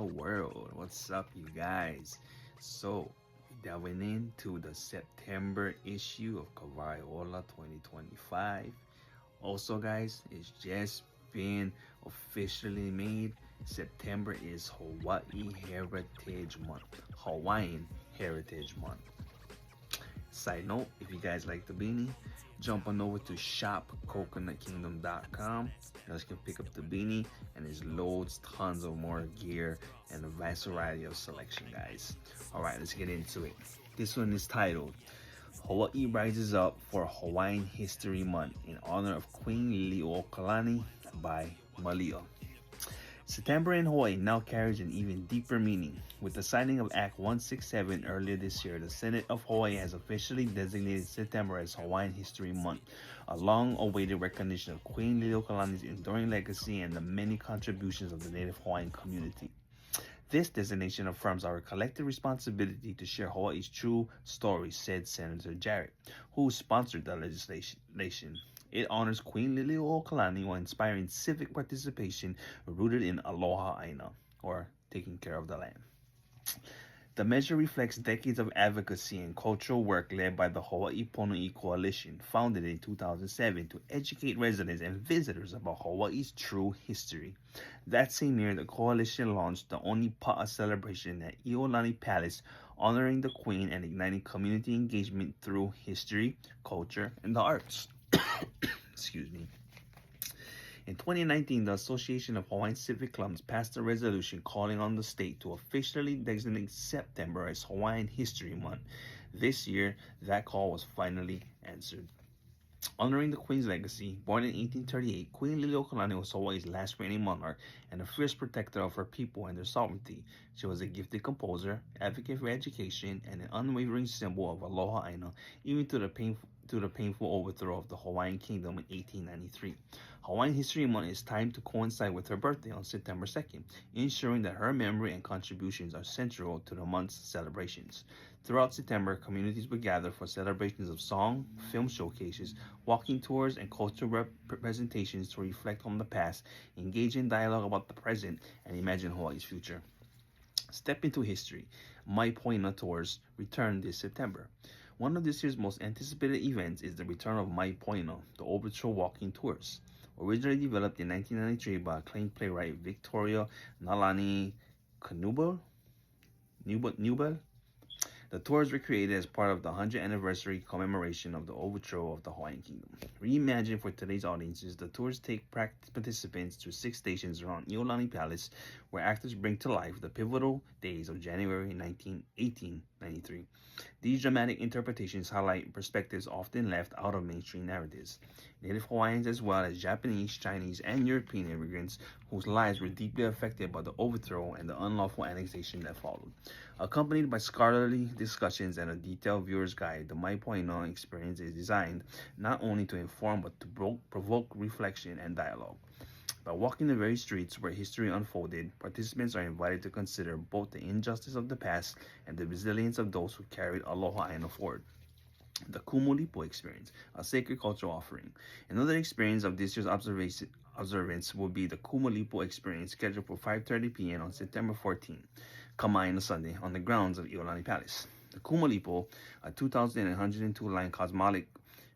world. What's up, you guys? So, delving into the September issue of Kawaii 2025. Also, guys, it's just been officially made. September is Hawaii Heritage Month, Hawaiian Heritage Month. Side note, if you guys like the beanie, jump on over to shopcoconutkingdom.com. You guys can pick up the beanie, and there's loads, tons of more gear and a vast variety of selection, guys. All right, let's get into it. This one is titled Hawaii Rises Up for Hawaiian History Month in honor of Queen Liliuokalani by Malia. September in Hawaii now carries an even deeper meaning. With the signing of Act 167 earlier this year, the Senate of Hawaii has officially designated September as Hawaiian History Month, a long-awaited recognition of Queen Liliuokalani's enduring legacy and the many contributions of the Native Hawaiian community. This designation affirms our collective responsibility to share Hawaii's true story, said Senator Jarrett, who sponsored the legislation. It honors Queen Liliuokalani while inspiring civic participation rooted in aloha aina, or taking care of the land. The measure reflects decades of advocacy and cultural work led by the Hawaii Pono'i Coalition, founded in 2007 to educate residents and visitors about Hawaii's true history. That same year, the coalition launched the only pa'a celebration at Iolani Palace, honoring the Queen and igniting community engagement through history, culture, and the arts. Excuse me. In 2019, the Association of Hawaiian Civic Clubs passed a resolution calling on the state to officially designate September as Hawaiian History Month. This year, that call was finally answered. Honoring the Queen's legacy, born in 1838, Queen Liliuokalani was Hawaii's last reigning monarch and a fierce protector of her people and their sovereignty. She was a gifted composer, advocate for education, and an unwavering symbol of aloha aina, even to the painful overthrow of the Hawaiian Kingdom in 1893. Hawaiian History Month is timed to coincide with her birthday on September 2nd, ensuring that her memory and contributions are central to the month's celebrations. Throughout September, communities will gather for celebrations of song, film showcases, walking tours, and cultural presentations to reflect on the past, engage in dialogue about the present, and imagine Hawaii's future. Step into history. Mai Poina tours return this September. One of this year's most anticipated events is the return of Mai Poina, the Overture Walking Tours. Originally developed in 1993 by acclaimed playwright Victoria Nalani Nubel, the tours were created as part of the 100th anniversary commemoration of the overthrow of the Hawaiian Kingdom. Reimagined for today's audiences, the tours take participants to 6 stations around Iolani Palace, where actors bring to life the pivotal days of January 1893. These dramatic interpretations highlight perspectives often left out of mainstream narratives. Native Hawaiians, as well as Japanese, Chinese, and European immigrants whose lives were deeply affected by the overthrow and the unlawful annexation that followed. Accompanied by scholarly discussions and a detailed viewer's guide, the Mai Poina experience is designed not only to inform but to provoke reflection and dialogue. By walking the very streets where history unfolded, participants are invited to consider both the injustice of the past and the resilience of those who carried aloha aina forward. The Kumulipo experience, a sacred cultural offering. Another experience of this year's observance will be the Kumulipo experience, scheduled for 5:30 p.m. on September 14, Kamai on a Sunday, on the grounds of Iolani Palace. The Kumulipo, a 2,102-line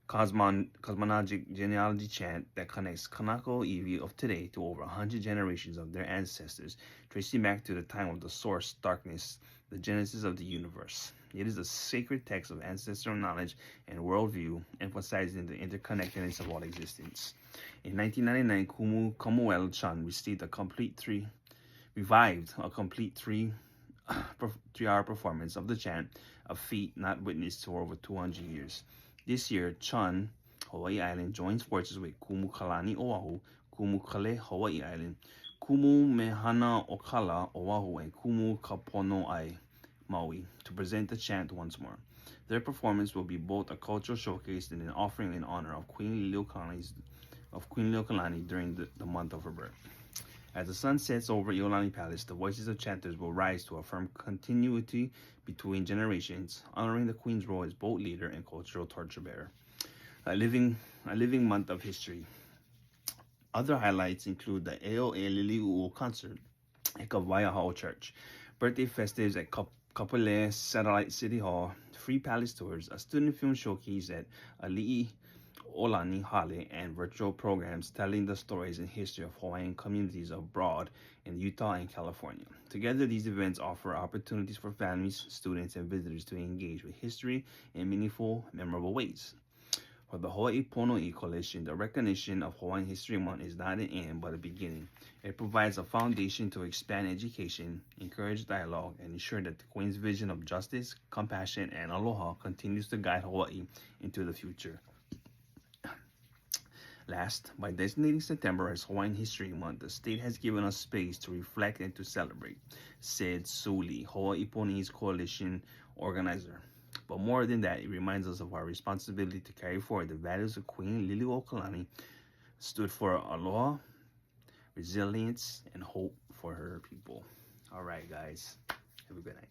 cosmologic genealogy chant that connects Kanako Iwi of today to over 100 generations of their ancestors, tracing back to the time of the source, darkness, the genesis of the universe. It is a sacred text of ancestral knowledge and worldview, emphasizing the interconnectedness of all existence. In 1999, Kamuel Chan revived a complete 3-hour performance of the chant, a feat not witnessed for over 200 years. This year, Chan, Hawaii Island, joins forces with Kumu Kalani Oahu, Kumu Kale, Hawaii Island, Kumu Mehana Okala, Oahu, and Kumu Kapono'ai, Maui, to present the chant once more. Their performance will be both a cultural showcase and an offering in honor of Queen Liliuokalani during the month of her birth. As the sun sets over Iolani Palace, the voices of chanters will rise to affirm continuity between generations, honoring the Queen's role as boat leader and cultural torchbearer. A living month of history. Other highlights include the Eo e Lili'u concert, Hall Church. Birthday festives at Kapolei Satellite City Hall. Free palace tours. A student film showcase at Ali'i Olani Hale, and virtual programs telling the stories and history of Hawaiian communities abroad in Utah and California. Together, these events offer opportunities for families, students, and visitors to engage with history in meaningful, memorable ways. For the Hawaii Pono'i Coalition, the recognition of Hawaiian History Month is not an end but a beginning. It provides a foundation to expand education, encourage dialogue, and ensure that the Queen's vision of justice, compassion, and aloha continues to guide Hawaii into the future. Last, by designating September as Hawaiian History Month, the state has given us space to reflect and to celebrate, said Suli, Hawaii Pono'i's coalition organizer. But more than that, it reminds us of our responsibility to carry forward the values of Queen Liliuokalani stood for: aloha, resilience, and hope for her people. All right, guys. Have a good night.